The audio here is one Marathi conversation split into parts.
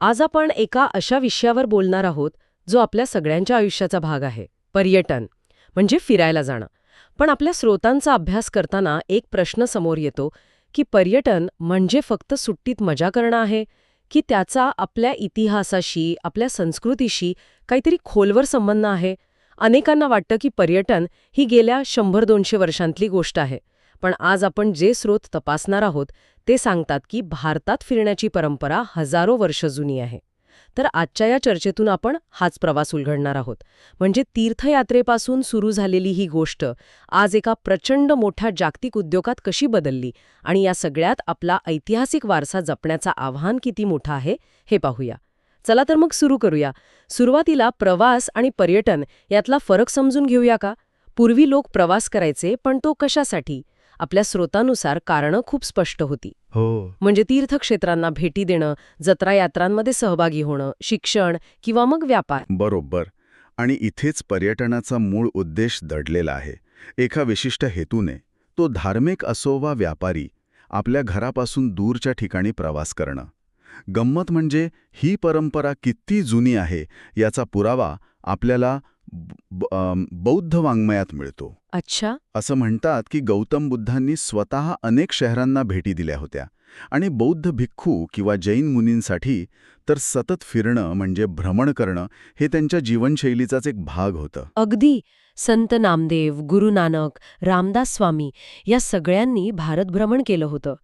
आज आपण एका अशा विषयावर बोलणार आहोत जो आपल्या सगळ्यांच्या आयुष्याचा भाग आहे, पर्यटन, म्हणजे फिरायला जाणं. पण आपल्या स्रोतांचा अभ्यास करताना एक प्रश्न समोर येतो की पर्यटन म्हणजे फक्त सुट्टीत मजा करणं आहे की त्याचा आपल्या इतिहासाशी, आपल्या संस्कृतीशी काहीतरी खोलवर संबंध आहे. अनेकांना वाटतं की पर्यटन ही गेल्या 100-200 वर्षांतली गोष्ट आहे. पण आज आपण जे स्रोत तपासणार आहोत ते सांगतात की भारतात फिरण्याची परंपरा हजारो वर्ष जुनी आहे. तर आजच्या या चर्चेतून आपण हाच प्रवास उलगडणार आहोत. म्हणजे तीर्थयात्रेपासून सुरू झालेली ही गोष्ट आज एका प्रचंड मोठ्या जागतिक उद्योगात कशी बदलली आणि या सगळ्यात आपला ऐतिहासिक वारसा जपण्याचं आव्हान किती मोठं आहे हे पाहूया. चला तर मग सुरू करूया. सुरुवातीला प्रवास आणि पर्यटन यातला फरक समजून घेऊया का? पूर्वी लोक प्रवास करायचे, पण तो कशासाठी? आपल्या स्रोतानुसार कारणं खूप स्पष्ट होती. म्हणजे तीर्थक्षेत्रांना भेटी देणं, जत्रा यात्रांमध्ये सहभागी होणं, शिक्षण किंवा मग व्यापार. बरोबर. आणि इथेच पर्यटनाचा मूळ उद्देश दडलेला आहे. एका विशिष्ट हेतूने, तो धार्मिक असो वा व्यापारी, आपल्या घरापासून दूरच्या ठिकाणी प्रवास करणं. गंमत म्हणजे ही परंपरा किती जुनी आहे याचा पुरावा आपल्याला बौद्ध वाङ्मयात मिळतो. अच्छा. असं म्हणतात की गौतम बुद्धांनी स्वतः अनेक शहरांना भेटी दिल्या होत्या आणि बौद्ध भिक्खू किंवा जैन मुनींसाठी तर सतत फिरणं म्हणजे भ्रमण करणं हे त्यांच्या जीवनशैलीचाच एक भाग होतं. अगदी. संत नामदेव, गुरु नानक, रामदास स्वामी या सगळ्यांनी भारत भ्रमण केलं होतं.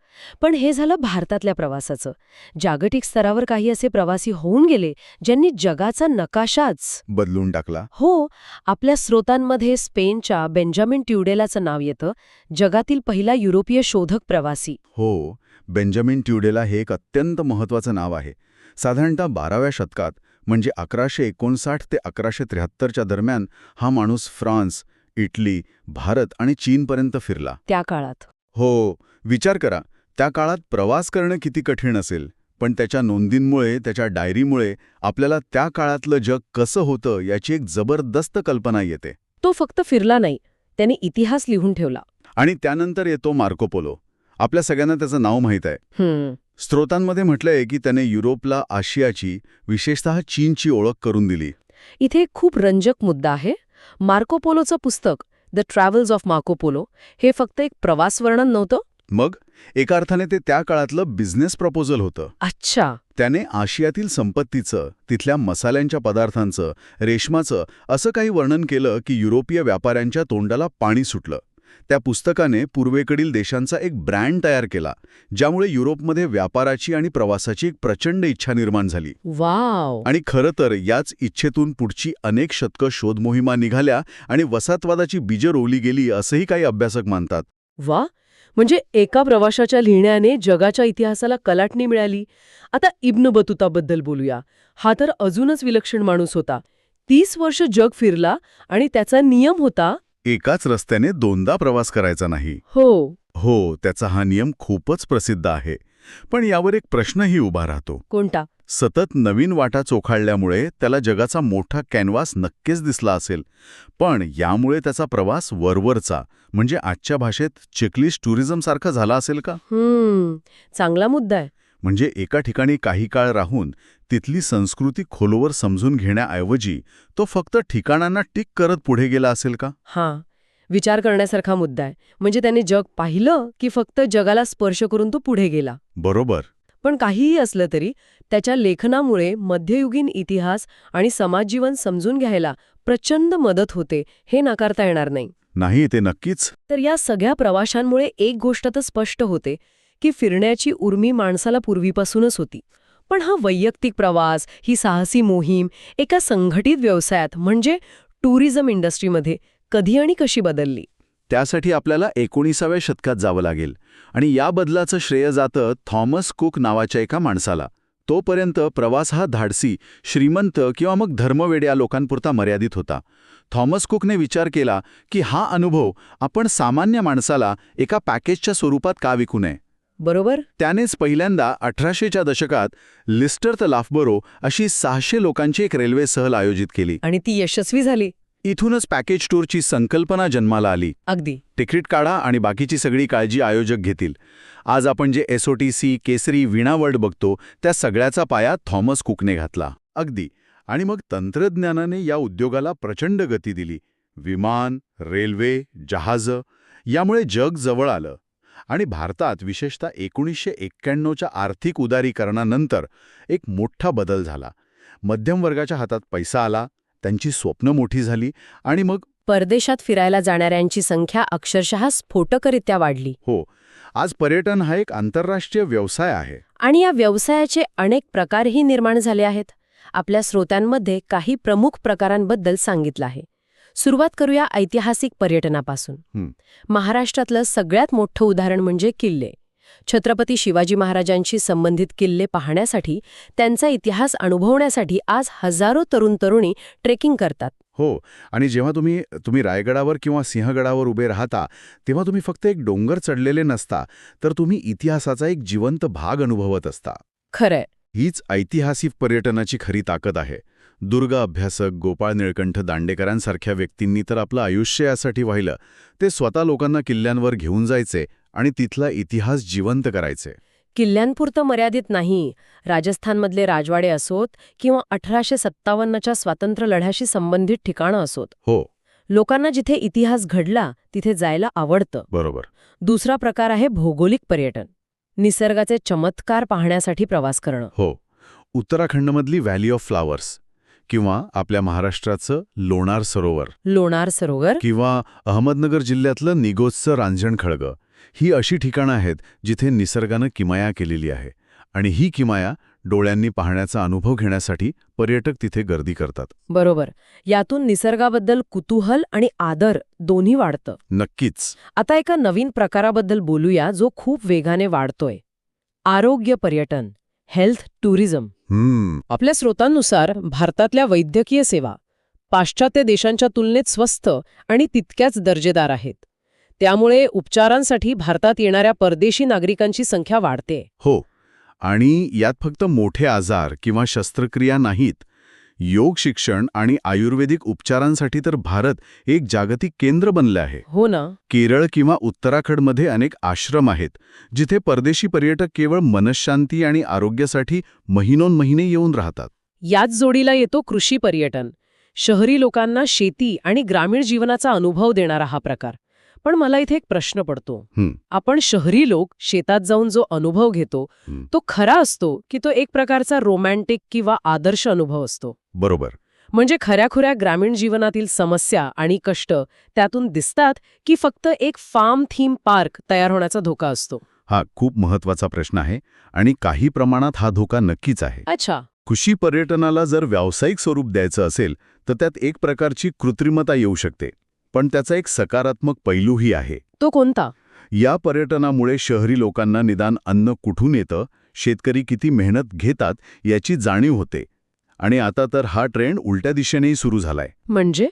पण हे झालं भारतातल्या प्रवासाचं. जागतिक स्तरावर काही असे प्रवासी होऊन गेले ज्यांनी जगाचा नकाशाच बदलून टाकला. हो. आपल्या स्रोतांमध्ये स्पेनच्या बेंजामिन ट्युडेलाचं नाव येतं, जगातील पहिला युरोपीय शोधक प्रवासी. हो, बेंजामिन ट्युडेला हे एक अत्यंत महत्त्वाचं नाव आहे. साधारणतः 12व्या शतकात म्हणजे 1159 ते 1173च्या दरम्यान हा माणूस फ्रान्स, इटली, भारत आणि चीनपर्यंत फिरला. त्या काळात. हो, विचार करा, त्या काळात प्रवास करणं किती कठीण असेल. पण त्याच्या नोंदींमुळे, त्याच्या डायरीमुळे आपल्याला त्या काळातलं जग कसं होतं याची एक जबरदस्त कल्पना येते. तो फक्त फिरला नाही, त्याने इतिहास लिहून ठेवला. आणि त्यानंतर येतो मार्को पोलो. आपल्या सगळ्यांना त्याचं नाव माहीत आहे. स्रोतांमध्ये म्हटलंय की त्याने युरोपला आशियाची, विशेषतः चीनची ओळख करून दिली. इथे एक खूप रंजक मुद्दा आहे. मार्को पोलोचं पुस्तक the travels of Marco Polo हे फक्त एक प्रवास वर्णन नव्हतं. मग एका अर्थाने ते त्या काळातलं बिझनेस प्रपोजल होतं. अच्छा. त्याने आशियातील संपत्तीचं, तिथल्या मसाल्यांच्या पदार्थांचं, रेशमाचं असं काही वर्णन केलं की युरोपीय व्यापाऱ्यांच्या तोंडाला पाणी सुटलं. त्या पुस्तकाने पूर्वेकडील देशांचा एक ब्रँड तयार केला, ज्यामुळे युरोपमध्ये व्यापाराची आणि प्रवासाची एक प्रचंड इच्छा निर्माण झाली. वाव. आणि खरं तर याच इच्छेतून पुढची अनेक शतकं शोधमोहिमा निघाल्या आणि वसाहतवादाची बीजं रोवली गेली असंही काही अभ्यासक मानतात. वा. म्हणजे एका प्रवाशाच्या लिहिण्याने जगाच्या इतिहासाला कलाटणी मिळाली. आता इब्न बतुताबद्दल बोलूया. हा तर अजूनच विलक्षण माणूस होता. 30 वर्ष जग फिरला आणि त्याचा नियम होता एकाच रस्त्याने दोनदा प्रवास करायचा नाही. हो, त्याचा हा नियम खूपच प्रसिद्ध आहे. पण यावर एक प्रश्नही उभा राहतो. कोणता? सतत नवीन वाटा चोखाळल्यामुळे त्याला जगाचा मोठा कॅनव्हास नक्कीच दिसला असेल. पण यामुळे त्याचा प्रवास वरवरचा, म्हणजे आजच्या भाषेत चेकलिस्ट टुरिझमसारखा झाला असेल का? चांगला मुद्दा आहे. म्हणजे एका ठिकाणी काही काळ राहून तिथली संस्कृती खोलवर समजून घेण्याऐवजी तो फक्त ठिकाणांना टिक करत पुढे गेला असेल का? हां, विचार करण्यासारखा मुद्दा आहे. म्हणजे त्याने जग पाहिलं की फक्त जगाला स्पर्श करून तो पुढे गेला? बरोबर. पण काहीही असलं तरी त्याच्या लेखनामुळे मध्ययुगीन इतिहास आणि समाजजीवन समजून घ्यायला प्रचंड मदत होते, हे नाकारता येणार नाही. नाही, ते नक्कीच. तर या सगळ्या प्रवाशांमुळे एक गोष्ट तर स्पष्ट होते की फिरण्याची उर्मी माणसाला पूर्वीपासूनच होती. पण हा वैयक्तिक प्रवास, ही साहसी मोहीम एका संघटित व्यवसायात म्हणजे टुरिझम इंडस्ट्रीमध्ये कधी आणि कशी बदलली? त्यासाठी आपल्याला 19व्या शतकात जावं लागेल आणि या बदलाचं श्रेय जातं थॉमस कुक नावाच्या एका माणसाला. तोपर्यंत प्रवास हा धाडसी, श्रीमंत किंवा मग धर्मवेड्या लोकांपुरता मर्यादित होता. थॉमस कुकने विचार केला की हा अनुभव आपण सामान्य माणसाला एका पॅकेजच्या स्वरूपात का विकू नये. बरोबर. त्यानेच पहिल्यांदा 1800च्या दशकात लिस्टर ते लाफबरो अशी 600 लोकांची एक रेल्वे सहल आयोजित केली. आणि ती यशस्वी झाली. इथूनच पॅकेज टूरची संकल्पना जन्माला आली. अगदी. तिकीट काढा आणि बाकीची सगळी काळजी आयोजक घेतील. आज आपण जे SOTC, केसरी, वीणा वर्ल्ड बघतो त्या सगळ्याचा पाया थॉमस कुकने घातला. अगदी. आणि मग तंत्रज्ञानाने या उद्योगाला प्रचंड गती दिली. विमान, रेल्वे, जहाजं यामुळे जग जवळ आलं. आणि भारतात विशेषतः 1991च्या आर्थिक उदारीकरणानंतर एक मोठा बदल झाला. मध्यम वर्गाच्या हातात पैसा आला, त्यांची स्वप्न मोठी झाली आणि मग परदेशात फिरायला जाणाऱ्यांची संख्या अक्षरशः स्फोटकरित्या वाढली. हो, आज पर्यटन हा एक आंतरराष्ट्रीय व्यवसाय आहे. आणि या व्यवसायाचे अनेक प्रकारही निर्माण झाले आहेत. आपल्या श्रोत्यांमध्ये काही प्रमुख प्रकारांबद्दल सांगितलं आहे. सुरुवात करूया ऐतिहासिक पर्यटनापासून. महाराष्ट्रातलं सगळ्यात मोठं उदाहरण म्हणजे किल्ले. छत्रपती शिवाजी महाराजांशी संबंधित किल्ले पाहण्यासाठी, त्यांचा इतिहास अनुभवण्यासाठी आज हजारो तरुण-तरुणी ट्रेकिंग करतात. हो, आणि जेव्हा तुम्ही रायगडावर किंवा सिंहगडावर उभे राहता तेव्हा तुम्ही फक्त एक डोंगर चढलेले नसता, तर तुम्ही इतिहासाचा एक जिवंत भाग अनुभवत असता. खरंय. हीच ऐतिहासिक पर्यटनाची खरी ताकद आहे. दुर्ग अभ्यासक गोपाळ निळकंठ दांडेकरांसारख्या व्यक्तींनी तर आपलं आयुष्य यासाठी वाहिलं. ते स्वतः लोकांना किल्ल्यांवर घेऊन जायचे आणि तिथला इतिहास जिवंत करायचे. किल्ल्यांपुरतं मर्यादित नाही. राजस्थानमधले राजवाडे असोत किंवा 1857च्या स्वातंत्र्य लढ्याशी संबंधित ठिकाणं असोत, हो, लोकांना जिथे इतिहास घडला तिथे जायला आवडतं. बरोबर. दुसरा प्रकार आहे भौगोलिक पर्यटन. निसर्गाचे चमत्कार पाहण्यासाठी प्रवास करणं. हो, उत्तराखंडमधली व्हॅली ऑफ फ्लावर्स किंवा आपल्या महाराष्ट्राचं लोणार सरोवर किंवा अहमदनगर जिल्ह्यातलं निगोजचं रांजणखळगं ही अशी ठिकाणं आहेत जिथे निसर्गानं किमया केलेली आहे. आणि ही किमया डोळ्यांनी पाहण्याचा अनुभव घेण्यासाठी पर्यटक तिथे गर्दी करतात. बरोबर. यातून निसर्गाबद्दल कुतूहल आणि आदर दोन्ही वाढतं. नक्कीच. आता एका नवीन प्रकाराबद्दल बोलूया जो खूप वेगाने वाढतोय. आरोग्य पर्यटन, हेल्थ टुरिझम. आपल्या स्रोतांनुसार भारतातल्या वैद्यकीय सेवा पाश्चात्य देशांच्या तुलनेत स्वस्त आणि तितक्याच दर्जेदार आहेत. त्यामुळे उपचारांसाठी भारतात येणाऱ्या परदेशी नागरिकांची संख्या वाढते. हो, आणि यात फक्त मोठे आजार किंवा शस्त्रक्रिया नाहीत. योग शिक्षण आणि आयुर्वेदिक उपचारांसाठी तर भारत एक जागतिक केंद्र बनलं आहे. हो ना. केरळ किंवा उत्तराखंडमध्ये अनेक आश्रम आहेत जिथे परदेशी पर्यटक केवळ मनःशांती आणि आरोग्यासाठी महिनोन्महिने येऊन राहतात. याच जोडीला येतो कृषी पर्यटन. शहरी लोकांना शेती आणि ग्रामीण जीवनाचा अनुभव देणारा हा प्रकार. पण मला इथे एक प्रश्न पडतो. आपण शहरी लोक शेतात जाऊन जो अनुभव घेतो तो खरा असतो की तो एक प्रकारचा रोमॅन्टिक किंवा आदर्श अनुभव असतो? बरोबर. म्हणजे खऱ्याखुऱ्या ग्रामीण जीवनातील समस्या आणि कष्ट त्यातून दिसतात की फक्त एक फार्म थीम पार्क तयार होण्याचा धोका असतो? हा खूप महत्वाचा प्रश्न आहे आणि काही प्रमाणात हा धोका नक्कीच आहे. अच्छा. कृषी पर्यटनाला जर व्यावसायिक स्वरूप द्यायचं असेल तर त्यात एक प्रकारची कृत्रिमता येऊ शकते. पण त्याचा एक सकारात्मक पैलूही आहे. तो कोणता? या पर्यटनामुळे शहरी लोकांना निदान अन्न कुठून येतं, शेतकरी किती मेहनत घेतात याची जाणीव होते. आणि आता तर हा ट्रेंड उलट्या दिशेनेही सुरू झालाय. म्हणजे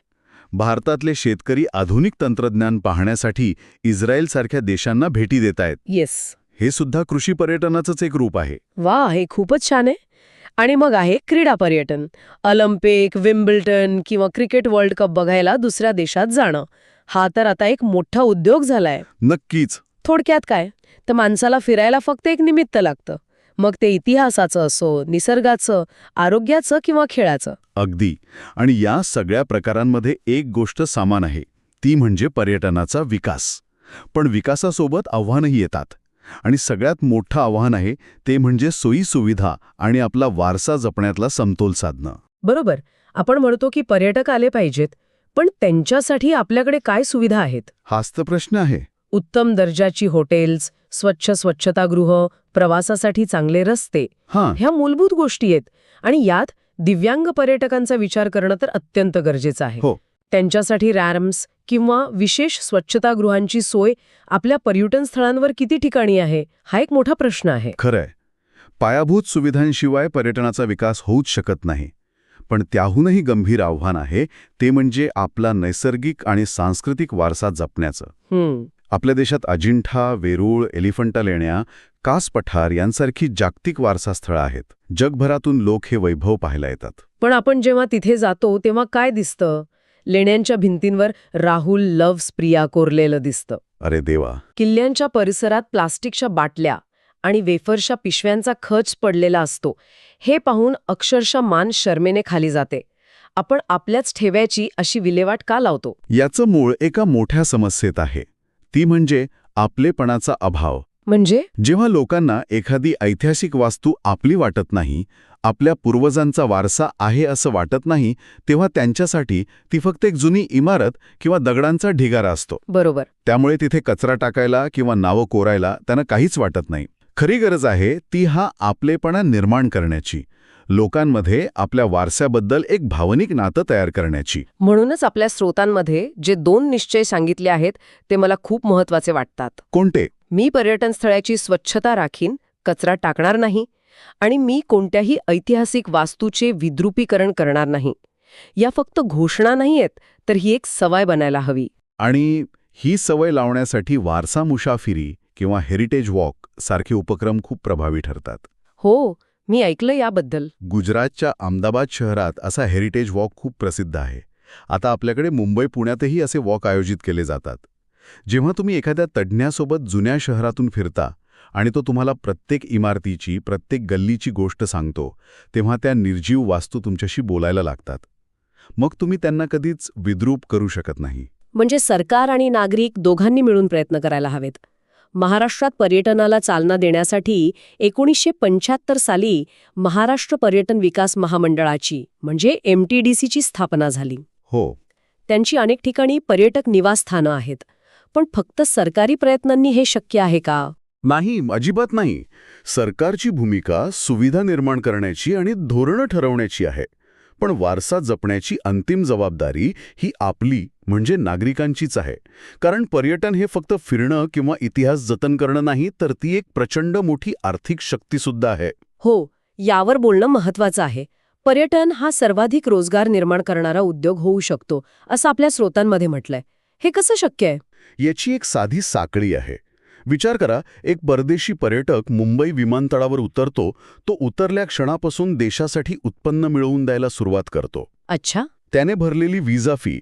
भारतातले शेतकरी आधुनिक तंत्रज्ञान पाहण्यासाठी इस्रायलसारख्या देशांना भेटी देत आहेत. येस. हे सुद्धा कृषी पर्यटनाचंच एक रूप आहे. वा, हे खूपच छान आहे. आणि मग आहे क्रीडा पर्यटन. ऑलिम्पिक, विम्बल्टन किंवा क्रिकेट वर्ल्ड कप बघायला दुसऱ्या देशात जाणं हा तर आता एक मोठा उद्योग झालाय. नक्कीच. थोडक्यात काय तर माणसाला फिरायला फक्त एक निमित्त लागतं. मग ते इतिहासाचं असो, निसर्गाचं, आरोग्याचं किंवा खेळाचं. अगदी. आणि या सगळ्या प्रकारांमध्ये एक गोष्ट समान आहे, ती म्हणजे पर्यटनाचा विकास. पण विकासासोबत आव्हानही येतात. आणि सगळ्यात मोठं आव्हान आहे ते म्हणजे सोयी-सुविधा आणि आपला वारसा जपण्यातला समतोल साधणं. बरोबर. आपण म्हणतो की पर्यटक आले पाहिजेत, पण त्यांच्यासाठी आपल्याकडे काय सुविधा आहेत? हाच तर प्रश्न आहे. उत्तम दर्जाची हॉटेल्स, स्वच्छतागृह, प्रवासासाठी चांगले रस्ते, ह्या मूलभूत गोष्टी आहेत. आणि यात दिव्यांग पर्यटकांचा विचार करणं तर अत्यंत गरजेचं आहे. हो. त्यांच्यासाठी रॅम्प्स किंवा विशेष स्वच्छतागृहांची सोय आपल्या पर्यटन स्थळांवर किती ठिकाणी आहे हा एक मोठा प्रश्न आहे. खरंय. पायाभूत सुविधांशिवाय पर्यटनाचा विकास होऊच शकत नाही. पण त्याहूनही गंभीर आव्हान आहे ते म्हणजे आपला नैसर्गिक आणि सांस्कृतिक वारसा जपण्याचं. आपल्या देशात अजिंठा, वेरूळ, एलिफंटा लेण्या, कास पठार यांसारखी जागतिक वारसा स्थळं आहेत. जगभरातून लोक हे वैभव पाहायला येतात. पण आपण जेव्हा तिथे जातो तेव्हा काय दिसतं? लेण्यांच्या भिंतींवर राहुल लव्हस प्रिया कोरलेलं दिसतं. अरे देवा. किल्ल्यांच्या परिसरात प्लास्टिकच्या बाटल्या आणि वेफर्सच्या पिशव्यांचा खच पडलेला असतो. हे पाहून अक्षरशः मान शरमेने खाली जाते. आपण आपल्याच ठेव्याची अशी विल्हेवाट का लावतो? याचं मूळ एका मोठ्या समस्येत आहे. ती म्हणजे आपलेपणाचा अभाव. म्हणजे जेव्हा लोकांना एखादी ऐतिहासिक वास्तू आपली वाटत नाही, आपल्या पूर्वजांचा वारसा आहे असं वाटत नाही, तेव्हा त्यांच्यासाठी ती फक्त एक जुनी इमारत किंवा दगडांचा ढिगारा असतो. बरोबर. त्यामुळे तिथे कचरा टाकायला किंवा नावं कोरायला त्यांना काहीच वाटत नाही. खरी गरज आहे ती हा आपलेपणा निर्माण करण्याची, लोकांमध्ये आपल्या वारसाबद्दल एक भावनिक नातं तयार करण्याची. म्हणूनच आपल्या स्रोतांमध्ये जे 2 निश्चय सांगितले आहेत ते मला खूप महत्वाचे वाटतात. कोणते? मी पर्यटन स्थळाची स्वच्छता राखीन, कचरा टाकणार नाही आणि मी कोणत्याही ऐतिहासिक वास्तूचे विद्रुपीकरण करणार नाही. या फक्त घोषणा नाहीयेत, तर ही एक सवय बनायला हवी. आणि ही सवय लावण्यासाठी वारसा मुसाफिरी किंवा हेरिटेज वॉक सारखे उपक्रम खूप प्रभावी ठरतात. हो, मी ऐकलं याबद्दल. गुजरातच्या अहमदाबाद शहरात असा हेरिटेज वॉक खूप प्रसिद्ध आहे. आता आपल्याकडे मुंबई पुण्यातही असे वॉक आयोजित केले जातात. जेव्हा तुम्ही एखाद्या तज्ज्ञासोबत जुन्या शहरातून फिरता आणि तो तुम्हाला प्रत्येक इमारतीची, प्रत्येक गल्लीची गोष्ट सांगतो, तेव्हा त्या निर्जीव वास्तू तुमच्याशी बोलायला लागतात. मग तुम्ही त्यांना कधीच विद्रूप करू शकत नाही. म्हणजे सरकार आणि नागरिक दोघांनी मिळून प्रयत्न करायला हवेत. महाराष्ट्रात पर्यटनाला चालना देण्यासाठी 1975 साली महाराष्ट्र पर्यटन विकास महामंडळाची म्हणजे MTDCची स्थापना झाली. हो. त्यांची अनेक ठिकाणी पर्यटक निवासस्थानं आहेत. पण फक्त सरकारी प्रयत्नांनी हे शक्य आहे का? नाही, अजिबात नाही. सरकारची भूमिका सुविधा निर्माण करण्याची आणि धोरणं ठरवण्याची आहे. पण वारसा जपण्याची अंतिम जबाबदारी ही आपली म्हणजे नागरिकांचीच आहे. कारण पर्यटन हे फक्त फिरणं किंवा इतिहास जतन करणं नाही, तर ती एक प्रचंड मोठी आर्थिक शक्तीसुद्धा आहे. हो, यावर बोलणं महत्वाचं आहे. पर्यटन हा सर्वाधिक रोजगार निर्माण करणारा उद्योग होऊ शकतो, असं आपल्या स्रोतांमध्ये म्हटलंय. हे कसं शक्य आहे? याची एक साधी साखळी आहे. विचार करा, एक परदेशी पर्यटक मुंबई विमानतळावर उतरतो. तो उतरल्या क्षणापासून देशासाठी उत्पन्न मिळवून द्यायला सुरुवात करतो. अच्छा. त्याने भरलेली व्हिसा फी,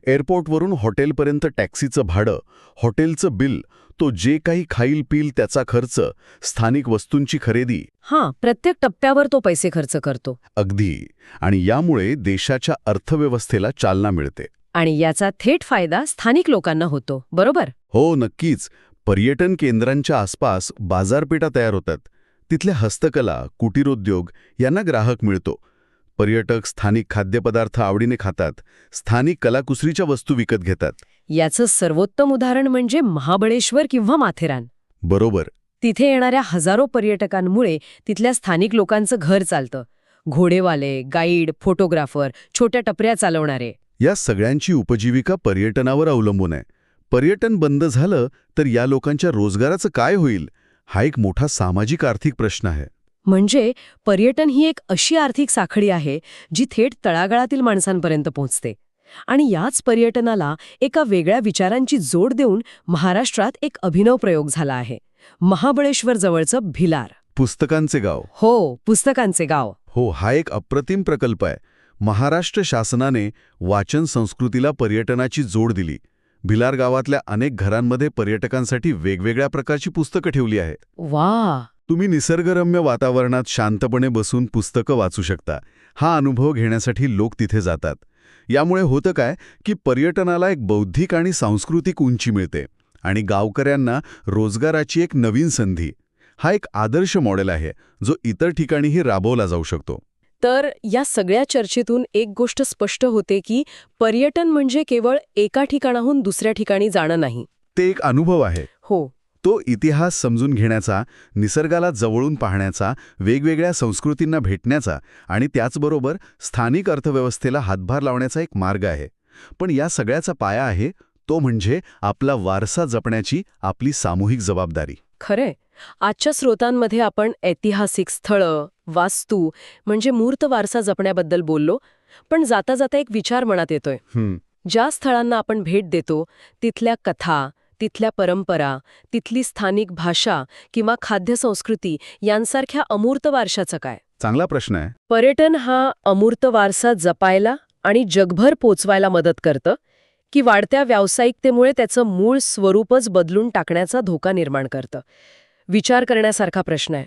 एअरपोर्टवरून हॉटेलपर्यंत टॅक्सीचं भाडं, हॉटेलचं बिल, तो जे काही खाईल पिल त्याचा खर्च, स्थानिक वस्तूंची खरेदी. हां, प्रत्येक टप्प्यावर तो पैसे खर्च करतो. अगदी. आणि यामुळे देशाच्या अर्थव्यवस्थेला चालना मिळते. आणि याचा थेट फायदा स्थानिक लोकांना होतो, बरोबर? हो, नक्कीच. पर्यटन केंद्रांच्या आसपास बाजारपेठा तयार होतात. तिथल्या हस्तकला, कुटीरोद्योग यांना ग्राहक मिळतो. पर्यटक स्थानिक खाद्यपदार्थ आवडीने खातात, स्थानिक कलाकुसरीच्या वस्तू विकत घेतात. याचं सर्वोत्तम उदाहरण म्हणजे महाबळेश्वर किंवा माथेरान. बरोबर. तिथे येणाऱ्या हजारो पर्यटकांमुळे तिथल्या स्थानिक लोकांचं घर चालतं. घोडेवाले, गाईड, फोटोग्राफर, छोट्या टपऱ्या चालवणारे. या सगळ्यांची उपजीविका पर्यटनावर अवलंबून आहे. पर्यटन बंद झालं तर या लोकांच्या रोजगाराचं काय होईल? हा एक मोठा सामाजिक आर्थिक प्रश्न आहे. म्हणजे पर्यटन ही एक अशी आर्थिक साखळी आहे जी थेट तळागाळातील माणसांपर्यंत पोहोचते. आणि याच पर्यटनाला एका वेगळ्या विचारांची जोड देऊन महाराष्ट्रात एक अभिनव प्रयोग झाला आहे. महाबळेश्वर जवळचं भिलार. पुस्तकांचे गाव. हो, पुस्तकांचे गाव. हो, हा एक अप्रतिम प्रकल्प आहे. महाराष्ट्र शासनाने वाचन संस्कृतीला पर्यटनाची जोड दिली. भिलार गावातल्या अनेक घरांमध्ये पर्यटकांसाठी वेगवेगळ्या प्रकारची पुस्तकं ठेवली आहेत. वा. तुम्ही निसर्गरम्य वातावरणात शांतपणे बसून पुस्तकं वाचू शकता. हा अनुभव घेण्यासाठी लोक तिथे जातात. यामुळे होतं काय की पर्यटनाला एक बौद्धिक आणि सांस्कृतिक उंची मिळते आणि गावकऱ्यांना रोजगाराची एक नवीन संधी. हा एक आदर्श मॉडेल आहे जो इतर ठिकाणीही राबवला जाऊ शकतो. तर या सगळ्या चर्चेतून एक गोष्ट स्पष्ट होते की पर्यटन म्हणजे केवळ एका ठिकाणाहून दुसऱ्या ठिकाणी जाणं नाही. ते एक अनुभव आहे. हो. तो इतिहास समजून घेण्याचा, निसर्गाला जवळून पाहण्याचा, वेगवेगळ्या संस्कृतींना भेटण्याचा आणि त्याचबरोबर स्थानिक अर्थव्यवस्थेला हातभार लावण्याचा एक मार्ग आहे. पण या सगळ्याचा पाया आहे तो म्हणजे आपला वारसा जपण्याची आपली सामूहिक जबाबदारी. खरे. आजच्या स्रोतांमध्ये आपण ऐतिहासिक स्थळं, वास्तू म्हणजे मूर्त वारसा जपण्याबद्दल बोललो. पण जाता जाता एक विचार मनात येतोय. ज्या स्थळांना आपण भेट देतो तिथल्या कथा, तिथल्या परंपरा, तिथली स्थानिक भाषा किंवा खाद्यसंस्कृती यांसारख्या अमूर्त वारशाचं काय? चांगला प्रश्न आहे. पर्यटन हा अमूर्त वारसा जपायला आणि जगभर पोचवायला मदत करतं, की वाढत्या व्यावसायिकतेमुळे त्याचं मूळ स्वरूपच बदलून टाकण्याचा धोका निर्माण करतं? विचार करण्यासारखा प्रश्न आहे.